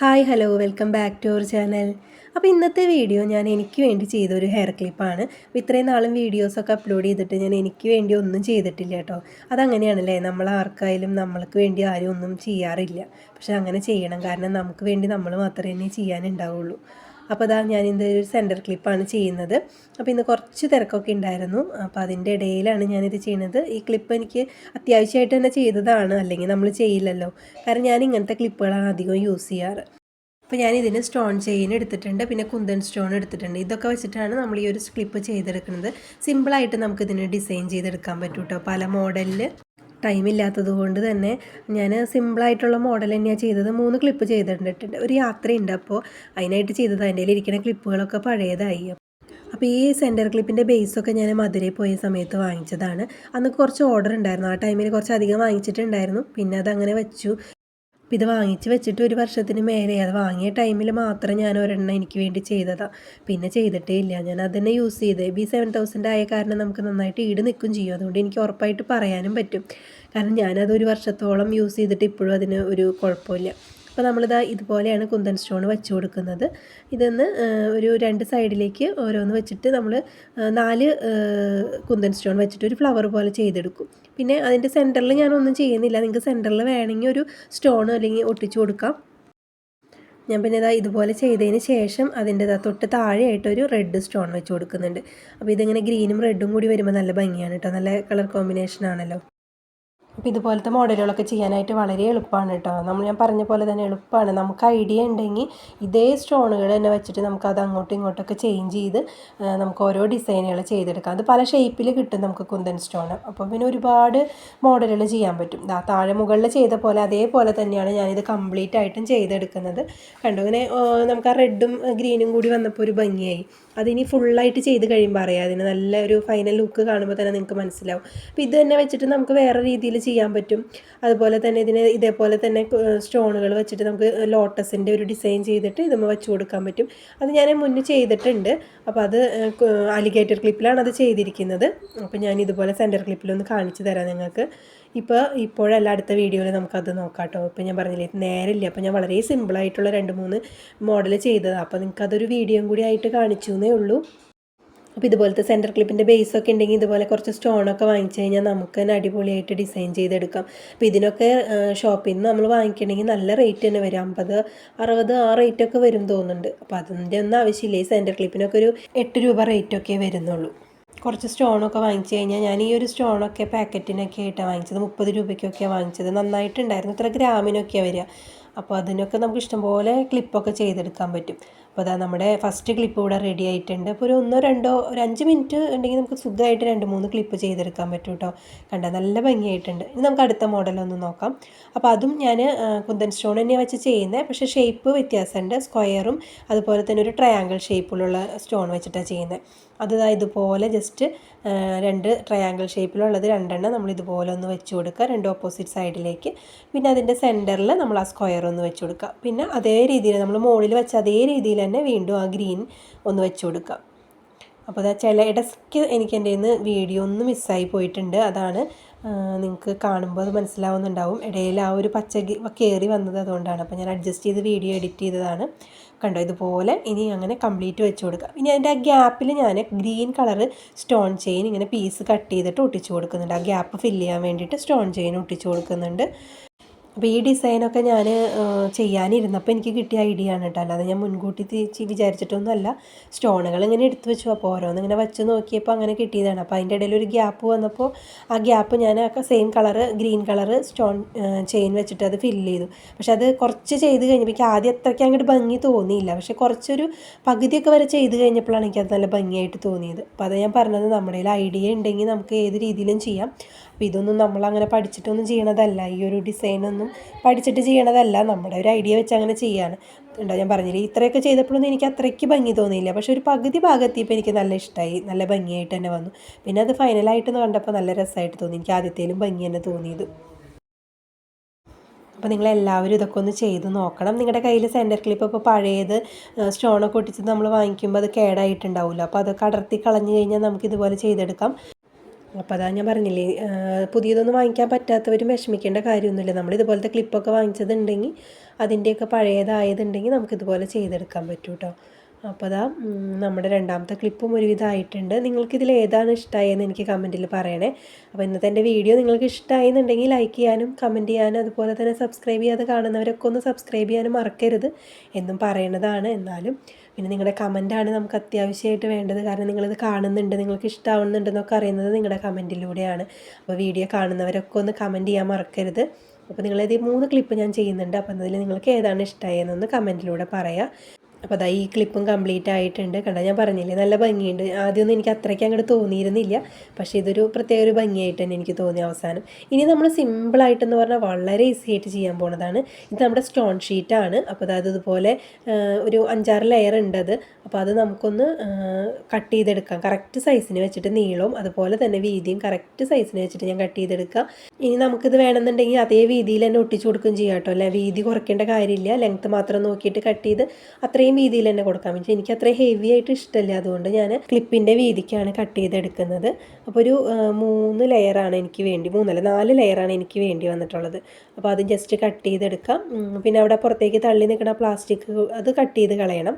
Hi hello welcome back to our channel. അപ്പോൾ ഇന്നത്തെ video ഞാൻ എനിക്ക് വേണ്ടി ചെയ്തൊരു ഹെയർ ക്ലിപ്പാണ്. അപ്പോൾ ഇത്രയും നാളും വീഡിയോസൊക്കെ അപ്ലോഡ് ചെയ്തിട്ട് ഞാൻ എനിക്ക് വേണ്ടി ഒന്നും ചെയ്തിട്ടില്ല കേട്ടോ. അതങ്ങനെയാണല്ലേ, നമ്മൾ ആർക്കായാലും നമ്മൾക്ക് വേണ്ടി ആരും ഒന്നും ചെയ്യാറില്ല. പക്ഷെ അങ്ങനെ ചെയ്യണം, കാരണം നമുക്ക് വേണ്ടി നമ്മൾ മാത്രമേ ചെയ്യാനുണ്ടാവുള്ളൂ. അപ്പോൾ അതാ ഞാനിത് ഒരു സെൻറ്റർ ക്ലിപ്പാണ് ചെയ്യുന്നത്. അപ്പോൾ ഇന്ന് കുറച്ച് തിരക്കൊക്കെ ഉണ്ടായിരുന്നു, അപ്പോൾ അതിൻ്റെ ഇടയിലാണ് ഞാനിത് ചെയ്യുന്നത്. ഈ ക്ലിപ്പ് എനിക്ക് അത്യാവശ്യമായിട്ട് തന്നെ ചെയ്തതാണ്, അല്ലെങ്കിൽ നമ്മൾ ചെയ്യില്ലല്ലോ. കാരണം ഞാൻ ഇങ്ങനത്തെ ക്ലിപ്പുകളാണ് അധികം യൂസ് ചെയ്യാറ്. അപ്പോൾ ഞാനിതിന് സ്റ്റോൺ ചെയിൻ എടുത്തിട്ടുണ്ട്, പിന്നെ കുന്തൻ സ്റ്റോൺ എടുത്തിട്ടുണ്ട്. ഇതൊക്കെ വെച്ചിട്ടാണ് നമ്മൾ ഈ ഒരു ക്ലിപ്പ് ചെയ്തെടുക്കുന്നത്. സിമ്പിളായിട്ട് നമുക്കിതിന് ഡിസൈൻ ചെയ്തെടുക്കാൻ പറ്റും കേട്ടോ. പല മോഡലിൽ ടൈമില്ലാത്തത് കൊണ്ട് തന്നെ ഞാൻ സിമ്പിളായിട്ടുള്ള മോഡൽ തന്നെയാണ് ചെയ്തത്. 3 ക്ലിപ്പ് ചെയ്തിട്ടുണ്ട്. ഒരു യാത്രയുണ്ട്, അപ്പോൾ അതിനായിട്ട് ചെയ്തത്. അതിൻ്റെ ഇരിക്കുന്ന ക്ലിപ്പുകളൊക്കെ പഴയതായി. അപ്പോൾ ഈ സെൻറ്റർ ക്ലിപ്പിൻ്റെ ബേസൊക്കെ ഞാൻ മധുരയിൽ പോയ സമയത്ത് വാങ്ങിച്ചതാണ്. അന്ന് കുറച്ച് ഓർഡർ ഉണ്ടായിരുന്നു, ആ ടൈമിൽ കുറച്ച് അധികം വാങ്ങിച്ചിട്ടുണ്ടായിരുന്നു. പിന്നെ അതങ്ങനെ വെച്ചു. അപ്പോൾ ഇത് വാങ്ങിച്ച് വെച്ചിട്ട് 1 വർഷത്തിന് മേലെ. അത് വാങ്ങിയ ടൈമിൽ മാത്രം ഞാൻ ഒരെണ്ണം എനിക്ക് വേണ്ടി ചെയ്തതാണ്, പിന്നെ ചെയ്തിട്ടേ ഇല്ല. ഞാൻ അതന്നെ യൂസ് ചെയ്ത്. B7000 ആയ കാരണം നമുക്ക് നന്നായിട്ട് ഈട് നിൽക്കും ചെയ്യും. അതുകൊണ്ട് എനിക്ക് ഉറപ്പായിട്ട് പറയാനും പറ്റും, കാരണം ഞാനത് 1 വർഷത്തോളം യൂസ് ചെയ്തിട്ട് ഇപ്പോഴും അതിന് ഒരു കുഴപ്പമില്ല. അപ്പോൾ നമ്മളിതാ ഇതുപോലെയാണ് കുന്തൻ സ്റ്റോൺ വെച്ച് കൊടുക്കുന്നത്. ഇതൊന്ന് ഒരു 2 സൈഡിലേക്ക് ഓരോന്ന് വെച്ചിട്ട് നമ്മൾ 4 കുന്തൻ സ്റ്റോൺ വെച്ചിട്ട് ഒരു ഫ്ലവർ പോലെ ചെയ്തെടുക്കും. പിന്നെ അതിൻ്റെ സെൻറ്ററിൽ ഞാനൊന്നും ചെയ്യുന്നില്ല. നിങ്ങൾക്ക് സെൻറ്ററിൽ വേണമെങ്കിൽ ഒരു സ്റ്റോൺ അല്ലെങ്കിൽ ഒട്ടിച്ചു കൊടുക്കാം. ഞാൻ പിന്നെ ഇതാ ഇതുപോലെ ചെയ്തതിന് ശേഷം അതിൻ്റെ തൊട്ട് താഴെയായിട്ടൊരു റെഡ് സ്റ്റോൺ വെച്ച് കൊടുക്കുന്നുണ്ട്. അപ്പോൾ ഇതിങ്ങനെ ഗ്രീനും റെഡും കൂടി വരുമ്പോൾ നല്ല ഭംഗിയാണ് കേട്ടോ. നല്ല കളർ കോമ്പിനേഷൻ ആണല്ലോ. അപ്പോൾ ഇതുപോലത്തെ മോഡലുകളൊക്കെ ചെയ്യാനായിട്ട് വളരെ എളുപ്പമാണ് കേട്ടോ. ഞാൻ പറഞ്ഞ പോലെ തന്നെ എളുപ്പമാണ്. നമുക്ക് ഐഡിയ ഉണ്ടെങ്കിൽ ഇതേ സ്റ്റോണുകൾ തന്നെ വെച്ചിട്ട് നമുക്കത് അങ്ങോട്ടും ഇങ്ങോട്ടൊക്കെ ചേഞ്ച് ചെയ്ത് നമുക്ക് ഓരോ ഡിസൈനുകൾ ചെയ്തെടുക്കാം. അത് പല ഷേപ്പിൽ കിട്ടും നമുക്ക് കുന്തൻ സ്റ്റോൺ. അപ്പോൾ പിന്നെ ഒരുപാട് മോഡലുകൾ ചെയ്യാൻ പറ്റും. താഴെ മുകളിൽ ചെയ്ത പോലെ അതേപോലെ തന്നെയാണ് ഞാനിത് കംപ്ലീറ്റ് ആയിട്ടും ചെയ്തെടുക്കുന്നത്. കണ്ടു, ഇങ്ങനെ നമുക്ക് ആ റെഡും ഗ്രീനും കൂടി വന്നപ്പോൾ ഒരു ഭംഗിയായി. അതിനി ഫുള്ളായിട്ട് ചെയ്ത് കഴിയുമ്പോൾ അറിയാം, അതിന് നല്ല ഒരു ഫൈനൽ ലുക്ക് കാണുമ്പോൾ തന്നെ നിങ്ങൾക്ക് മനസ്സിലാവും. അപ്പോൾ ഇത് തന്നെ വെച്ചിട്ട് നമുക്ക് വേറെ രീതിയിൽ ചെയ്യാൻ പറ്റും. അതുപോലെ തന്നെ ഇതേപോലെ തന്നെ സ്റ്റോണുകൾ വെച്ചിട്ട് നമുക്ക് ലോട്ടസിൻ്റെ ഒരു ഡിസൈൻ ചെയ്തിട്ട് ഇതുമ്പോൾ വെച്ച് കൊടുക്കാൻ പറ്റും. അത് ഞാൻ മുന്നേ ചെയ്തിട്ടുണ്ട്. അപ്പോൾ അത് അലിഗേറ്റർ ക്ലിപ്പിലാണ് അത് ചെയ്തിരിക്കുന്നത്. അപ്പോൾ ഞാൻ ഇതുപോലെ സെൻറ്റർ ക്ലിപ്പിലൊന്ന് കാണിച്ചു തരാം നിങ്ങൾക്ക്. ഇപ്പോഴല്ല, അടുത്ത വീഡിയോയിൽ നമുക്കത് നോക്കാം കേട്ടോ. ഇപ്പോൾ ഞാൻ പറഞ്ഞില്ലേ നേരമില്ല, അപ്പോൾ ഞാൻ വളരെ സിമ്പിളായിട്ടുള്ള 2-3 മോഡൽ ചെയ്തതാണ്. അപ്പോൾ നിങ്ങൾക്കതൊരു വീഡിയോയും കൂടി ആയിട്ട് കാണിച്ചു എന്നേ ഉള്ളൂ. അപ്പോൾ ഇതുപോലത്തെ സെൻറ്റർ ക്ലിപ്പിൻ്റെ ബേസൊക്കെ ഉണ്ടെങ്കിൽ ഇതുപോലെ കുറച്ച് സ്റ്റോണൊക്കെ വാങ്ങിച്ചു കഴിഞ്ഞാൽ നമുക്ക് തന്നെ അടിപൊളിയായിട്ട് ഡിസൈൻ ചെയ്തെടുക്കാം. അപ്പോൾ ഇതിനൊക്കെ ഷോപ്പിൽ നിന്ന് നമ്മൾ വാങ്ങിക്കണമെങ്കിൽ നല്ല റേറ്റ് തന്നെ വരും. 50, 60 ആ റേറ്റൊക്കെ വരും തോന്നുന്നുണ്ട്. അപ്പോൾ അതിൻ്റെ ഒന്നും ആവശ്യമില്ല. ഈ സെൻറ്റർ ക്ലിപ്പിനൊക്കെ ഒരു 8 രൂപ റേറ്റൊക്കെ വരുന്നുള്ളൂ. കുറച്ച് സ്റ്റോണൊക്കെ വാങ്ങിച്ചു കഴിഞ്ഞാൽ ഞാൻ ഈ ഒരു സ്റ്റോണൊക്കെ പാക്കറ്റിനൊക്കെ ആയിട്ടാണ് വാങ്ങിച്ചത്. 30 രൂപയ്ക്കൊക്കെയാണ് വാങ്ങിച്ചത്. നന്നായിട്ടുണ്ടായിരുന്നു. ഇത്ര ഗ്രാമിനൊക്കെയാണ് വരിക. അപ്പോൾ അതിനൊക്കെ നമുക്ക് ഇഷ്ടംപോലെ ക്ലിപ്പൊക്കെ ചെയ്തെടുക്കാൻ പറ്റും. അപ്പോൾ അതാ നമ്മുടെ ഫസ്റ്റ് ക്ലിപ്പ് ഇവിടെ റെഡി ആയിട്ടുണ്ട്. അപ്പോൾ ഒരു 1-2 ഒരു 5 മിനിറ്റ് ഉണ്ടെങ്കിൽ നമുക്ക് സുഖമായിട്ട് 2-3 ക്ലിപ്പ് ചെയ്തെടുക്കാൻ പറ്റും കേട്ടോ. കണ്ട നല്ല ഭംഗിയായിട്ടുണ്ട്. ഇനി നമുക്ക് അടുത്ത മോഡലൊന്ന് നോക്കാം. അപ്പോൾ അതും ഞാൻ കുന്തൻ സ്റ്റോൺ തന്നെയാണ് വെച്ച് ചെയ്യുന്നത്. പക്ഷേ ഷേപ്പ് വ്യത്യാസമുണ്ട്. സ്ക്വയറും അതുപോലെ തന്നെ ഒരു ട്രയാങ്കിൾ ഷേപ്പിലുള്ള സ്റ്റോൺ വെച്ചിട്ടാണ് ചെയ്യുന്നത്. അത് ഇതുപോലെ ജസ്റ്റ് 2 ട്രയാങ്കിൾ ഷേപ്പിലുള്ളത് 2 നമ്മൾ ഇതുപോലെ ഒന്ന് വെച്ച് കൊടുക്കുക, 2 ഓപ്പോസിറ്റ് സൈഡിലേക്ക്. പിന്നെ അതിൻ്റെ സെൻറ്ററിൽ നമ്മൾ ആ സ്ക്വയർ ഒന്ന് വെച്ച് കൊടുക്കുക. പിന്നെ അതേ രീതിയിൽ നമ്മൾ മുകളിൽ വെച്ച അതേ രീതിയിൽ തന്നെ വീണ്ടും ആ ഗ്രീൻ ഒന്ന് വെച്ച് കൊടുക്കുക. അപ്പോൾ ചില ഇടയ്ക്ക് എനിക്ക് എൻ്റെ നിന്ന് വീഡിയോ ഒന്ന് മിസ്സായി പോയിട്ടുണ്ട്. അതാണ് നിങ്ങൾക്ക് കാണുമ്പോൾ അത് മനസ്സിലാവുന്നുണ്ടാവും. ഇടയിൽ ആ ഒരു പച്ച കയറി വന്നത് അതുകൊണ്ടാണ്. അപ്പോൾ ഞാൻ അഡ്ജസ്റ്റ് ചെയ്ത് വീഡിയോ എഡിറ്റ് ചെയ്തതാണ്. കണ്ടോ, ഇതുപോലെ ഇനി അങ്ങനെ കംപ്ലീറ്റ് വെച്ച് കൊടുക്കുക. ഇനി അതിൻ്റെ ആ ഗ്യാപ്പിൽ ഞാൻ ഗ്രീൻ കളറ് സ്റ്റോൺ ചെയിൻ ഇങ്ങനെ പീസ് കട്ട് ചെയ്തിട്ട് ഒട്ടിച്ച് കൊടുക്കുന്നുണ്ട്. ആ ഗ്യാപ്പ് ഫില്ല് ചെയ്യാൻ വേണ്ടിയിട്ട് സ്റ്റോൺ ചെയിൻ ഒട്ടിച്ച് കൊടുക്കുന്നുണ്ട്. അപ്പോൾ ഈ ഡിസൈനൊക്കെ ഞാൻ ചെയ്യാനിരുന്നപ്പോൾ എനിക്ക് കിട്ടിയ ഐഡിയ ആണ് കേട്ടോ. അല്ലാതെ ഞാൻ മുൻകൂട്ടി വിചാരിച്ചിട്ടൊന്നുമല്ല. സ്റ്റോണുകൾ ഇങ്ങനെ എടുത്ത് വെച്ചു. അപ്പോൾ ഓരോന്നിങ്ങനെ വെച്ച് നോക്കിയപ്പോൾ അങ്ങനെ കിട്ടിയതാണ്. അപ്പോൾ അതിൻ്റെ ഇടയിൽ ഒരു ഗ്യാപ്പ് വന്നപ്പോൾ ആ ഗ്യാപ്പ് ഞാൻ same colour green colour stone chain വെച്ചിട്ട് അത് ഫില്ല് ചെയ്തു. പക്ഷെ അത് കുറച്ച് ചെയ്ത് കഴിഞ്ഞപ്പോൾ എനിക്ക് ആദ്യം അത്രയ്ക്ക് അങ്ങോട്ട് ഭംഗി തോന്നിയില്ല. പക്ഷെ കുറച്ചൊരു പകുതിയൊക്കെ വരെ ചെയ്ത് കഴിഞ്ഞപ്പോഴാണ് എനിക്കത് നല്ല ഭംഗിയായിട്ട് തോന്നിയത്. അപ്പോൾ അത് ഞാൻ പറഞ്ഞത്, നമ്മുടെ കയ്യിൽ ഐഡിയ ഉണ്ടെങ്കിൽ നമുക്ക് ഏത് രീതിയിലും ചെയ്യാം. അപ്പോൾ ഇതൊന്നും നമ്മളങ്ങനെ പഠിച്ചിട്ടൊന്നും ചെയ്യണതല്ല. ഈ ഒരു ഡിസൈനൊന്നും പഠിച്ചിട്ട് ചെയ്യണതല്ല. നമ്മുടെ ഒരു ഐഡിയ വെച്ച് അങ്ങനെ ചെയ്യാണ്. ഉണ്ടോ, ഞാൻ പറഞ്ഞില്ലേ ഇത്രയൊക്കെ ചെയ്തപ്പോഴൊന്നും എനിക്ക് അത്രയ്ക്ക് ഭംഗി തോന്നിയില്ല. പക്ഷെ ഒരു പകുതി ഭാഗത്തിയപ്പോൾ എനിക്ക് നല്ല ഇഷ്ടമായി, നല്ല ഭംഗിയായിട്ട് തന്നെ വന്നു. പിന്നെ അത് ഫൈനലായിട്ട് കണ്ടപ്പോൾ നല്ല രസമായിട്ട് തോന്നി. എനിക്ക് ആദ്യത്തേലും ഭംഗി തന്നെ തോന്നിയത്. അപ്പോൾ നിങ്ങളെല്ലാവരും ഇതൊക്കെ ഒന്ന് ചെയ്ത് നോക്കണം. നിങ്ങളുടെ കയ്യിൽ സെൻറ്റർ ക്ലിപ്പ് ഇപ്പോൾ പഴയത് സ്റ്റോണൊക്കെ ഒട്ടിച്ചത് നമ്മൾ വാങ്ങിക്കുമ്പോൾ അത് കേടായിട്ടുണ്ടാവില്ല. അപ്പോൾ അതൊക്കെ അടർത്തി കളഞ്ഞു കഴിഞ്ഞാൽ നമുക്കിതുപോലെ ചെയ്തെടുക്കാം. അപ്പോൾ അതാ ഞാൻ പറഞ്ഞില്ലേ, പുതിയതൊന്നും വാങ്ങിക്കാൻ പറ്റാത്തവരും വിഷമിക്കേണ്ട കാര്യമൊന്നുമില്ല. നമ്മൾ ഇതുപോലത്തെ ക്ലിപ്പൊക്കെ വാങ്ങിച്ചതുണ്ടെങ്കിൽ അതിൻ്റെയൊക്കെ പഴയതായതുണ്ടെങ്കിൽ നമുക്കിതുപോലെ ചെയ്തെടുക്കാൻ പറ്റും കേട്ടോ. അപ്പോൾ അതാ നമ്മുടെ രണ്ടാമത്തെ ക്ലിപ്പും ഒരുവിധമായിട്ടുണ്ട്. നിങ്ങൾക്കിതിൽ ഏതാണ് ഇഷ്ടമായെന്ന് എനിക്ക് കമൻറ്റിൽ പറയണേ. അപ്പോൾ ഇന്നത്തെ എൻ്റെ വീഡിയോ നിങ്ങൾക്ക് ഇഷ്ടമായെന്നുണ്ടെങ്കിൽ ലൈക്ക് ചെയ്യാനും കമൻറ്റ് ചെയ്യാനും അതുപോലെ തന്നെ സബ്സ്ക്രൈബ് ചെയ്യാതെ കാണുന്നവരൊക്കെ ഒന്ന് സബ്സ്ക്രൈബ് ചെയ്യാനും മറക്കരുത് എന്നും പറയണതാണ്. എന്നാലും പിന്നെ നിങ്ങളുടെ കമൻറ്റാണ് നമുക്ക് അത്യാവശ്യമായിട്ട് വേണ്ടത്. കാരണം നിങ്ങളിത് കാണുന്നുണ്ട്, നിങ്ങൾക്ക് ഇഷ്ടമാവുന്നുണ്ടെന്നൊക്കെ അറിയുന്നത് നിങ്ങളുടെ കമൻറ്റിലൂടെയാണ്. അപ്പോൾ വീഡിയോ കാണുന്നവരൊക്കെ ഒന്ന് കമൻറ്റ് ചെയ്യാൻ മറക്കരുത്. അപ്പോൾ നിങ്ങളിത് 3 ക്ലിപ്പ് ഞാൻ ചെയ്യുന്നുണ്ട്. അപ്പോൾ അതിൽ നിങ്ങൾക്ക് ഏതാണ് ഇഷ്ടമായെന്നൊന്ന് കമൻറ്റിലൂടെ പറയാം. അപ്പോൾ അതാ ഈ ക്ലിപ്പും കംപ്ലീറ്റ് ആയിട്ടുണ്ട്. കണ്ടാൽ ഞാൻ പറഞ്ഞില്ലേ നല്ല ഭംഗിയുണ്ട്. ആദ്യമൊന്നും എനിക്ക് അത്രയ്ക്ക് അങ്ങോട്ട് തോന്നിയിരുന്നില്ല, പക്ഷേ ഇതൊരു പ്രത്യേക ഒരു ഭംഗിയായിട്ട് തന്നെ എനിക്ക് തോന്നി അവസാനം. ഇനി നമ്മൾ സിമ്പിളായിട്ടെന്ന് പറഞ്ഞാൽ വളരെ ഈസി ആയിട്ട് ചെയ്യാൻ പോകുന്നതാണ്. ഇത് നമ്മുടെ സ്റ്റോൺ ഷീറ്റാണ്. അപ്പോൾ അതായത് ഇതുപോലെ ഒരു 5-6 ലെയർ ഉണ്ട് അത്. അപ്പോൾ അത് നമുക്കൊന്ന് കട്ട് ചെയ്തെടുക്കാം. കറക്റ്റ് സൈസിന് വെച്ചിട്ട് നീളവും അതുപോലെ തന്നെ വീതിയും കറക്റ്റ് സൈസിന് വെച്ചിട്ട് ഞാൻ കട്ട് ചെയ്തെടുക്കാം. ഇനി നമുക്കിത് വേണമെന്നുണ്ടെങ്കിൽ അതേ വീതിയിൽ തന്നെ ഒട്ടിച്ചു കൊടുക്കുകയും ചെയ്യാം കേട്ടോ. അല്ലേ, വീതി കുറയ്ക്കേണ്ട കാര്യമില്ല. ലെങ്ത്ത് മാത്രം നോക്കിയിട്ട് കട്ട് ചെയ്ത് അത്രയും വീതിയിൽ തന്നെ കൊടുക്കാൻ പറ്റും. എനിക്ക് അത്രയും ഹെവി ആയിട്ട് ഇഷ്ടമല്ല, അതുകൊണ്ട് ഞാൻ ക്ലിപ്പിൻ്റെ വീതിക്കാണ് കട്ട് ചെയ്തെടുക്കുന്നത്. അപ്പോൾ ഒരു 3 ലെയറാണ് എനിക്ക് വേണ്ടി, 4 ലെയറാണ് എനിക്ക് വേണ്ടി വന്നിട്ടുള്ളത്. അപ്പോൾ അത് ജസ്റ്റ് കട്ട് ചെയ്തെടുക്കാം. പിന്നെ അവിടെ പുറത്തേക്ക് തള്ളി നിൽക്കുന്ന പ്ലാസ്റ്റിക് അത് കട്ട് ചെയ്ത് കളയണം.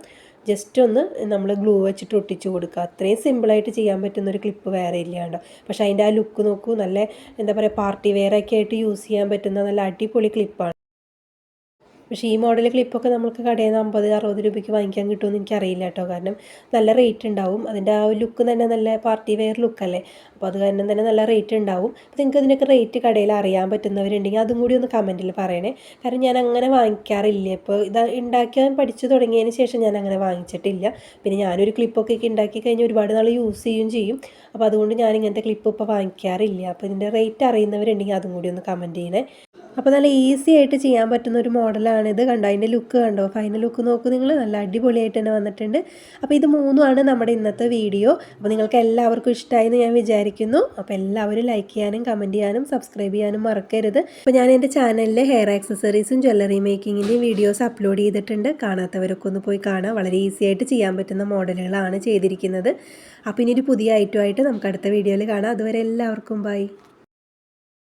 ജസ്റ്റ് ഒന്ന് നമ്മൾ ഗ്ലൂ വെച്ചിട്ട് ഒട്ടിച്ച് കൊടുക്കുക. അത്രയും സിമ്പിളായിട്ട് ചെയ്യാൻ പറ്റുന്നൊരു ക്ലിപ്പ് വേറെ ഇല്ലാണ്ടോ. പക്ഷേ അതിൻ്റെ ആ ലുക്ക് നോക്കൂ, നല്ല എന്താ പറയുക, പാർട്ടി വെയറൊക്കെ ആയിട്ട് യൂസ് ചെയ്യാൻ പറ്റുന്ന നല്ല അടിപൊളി ക്ലിപ്പാണ്. പക്ഷേ ഈ മോഡൽ ക്ലിപ്പൊക്കെ നമുക്ക് കടയിൽ നിന്ന് 50-60 രൂപയ്ക്ക് വാങ്ങിക്കാൻ കിട്ടുമെന്ന് എനിക്കറിയില്ല കേട്ടോ. കാരണം നല്ല റേറ്റ് ഉണ്ടാവും. അതിൻ്റെ ആ ലുക്ക് തന്നെ നല്ല പാർട്ടി വെയർ ലുക്കല്ലേ. അപ്പോൾ അത് കാരണം തന്നെ നല്ല റേറ്റ് ഉണ്ടാവും. അപ്പോൾ നിങ്ങൾക്ക് ഇതിനൊക്കെ റേറ്റ് കടയിൽ അറിയാൻ പറ്റുന്നവരുണ്ടെങ്കിൽ അതും കൂടി ഒന്ന് കമൻറ്റിൽ പറയണേ. കാരണം ഞാൻ അങ്ങനെ വാങ്ങിക്കാറില്ല. ഇപ്പോൾ ഇത് ഉണ്ടാക്കാൻ പഠിച്ചു തുടങ്ങിയതിന് ശേഷം ഞാൻ അങ്ങനെ വാങ്ങിച്ചിട്ടില്ല. പിന്നെ ഞാനൊരു ക്ലിപ്പൊക്കെ ഉണ്ടാക്കി കഴിഞ്ഞാൽ ഒരുപാട് നാൾ യൂസ് ചെയ്യും. അപ്പോൾ അതുകൊണ്ട് ഞാൻ ഇങ്ങനത്തെ ക്ലിപ്പ് ഇപ്പോൾ വാങ്ങിക്കാറില്ല. അപ്പോൾ ഇതിൻ്റെ റേറ്റ് അറിയുന്നവരുണ്ടെങ്കിൽ അതും കൂടി ഒന്ന് കമൻറ്റ് ചെയ്യണേ. അപ്പോൾ നല്ല ഈസി ആയിട്ട് ചെയ്യാൻ പറ്റുന്ന ഒരു മോഡലാണിത്. കണ്ടോ, അതിൻ്റെ ലുക്ക് കണ്ടോ, ഫൈനൽ ലുക്ക് നോക്കൂ നിങ്ങൾ, നല്ല അടിപൊളിയായിട്ട് തന്നെ വന്നിട്ടുണ്ട്. അപ്പോൾ ഇത് 3 നമ്മുടെ ഇന്നത്തെ വീഡിയോ. അപ്പോൾ നിങ്ങൾക്ക് എല്ലാവർക്കും ഇഷ്ടമായി എന്ന് ഞാൻ വിചാരിക്കുന്നു. അപ്പോൾ എല്ലാവരും ലൈക്ക് ചെയ്യാനും കമൻറ്റ് ചെയ്യാനും സബ്സ്ക്രൈബ് ചെയ്യാനും മറക്കരുത്. അപ്പോൾ ഞാൻ എൻ്റെ ചാനലിൽ ഹെയർ ആക്സസറീസും ജ്വല്ലറി മേക്കിങ്ങിൻ്റെയും വീഡിയോസ് അപ്ലോഡ് ചെയ്തിട്ടുണ്ട്. കാണാത്തവരൊക്കെ ഒന്ന് പോയി കാണാം. വളരെ ഈസി ആയിട്ട് ചെയ്യാൻ പറ്റുന്ന മോഡലുകളാണ് ചെയ്തിരിക്കുന്നത്. അപ്പോൾ ഇനി ഒരു പുതിയ ഐറ്റമായിട്ട് നമുക്ക് അടുത്ത വീഡിയോയിൽ കാണാം. അതുവരെ എല്ലാവർക്കും ബൈ.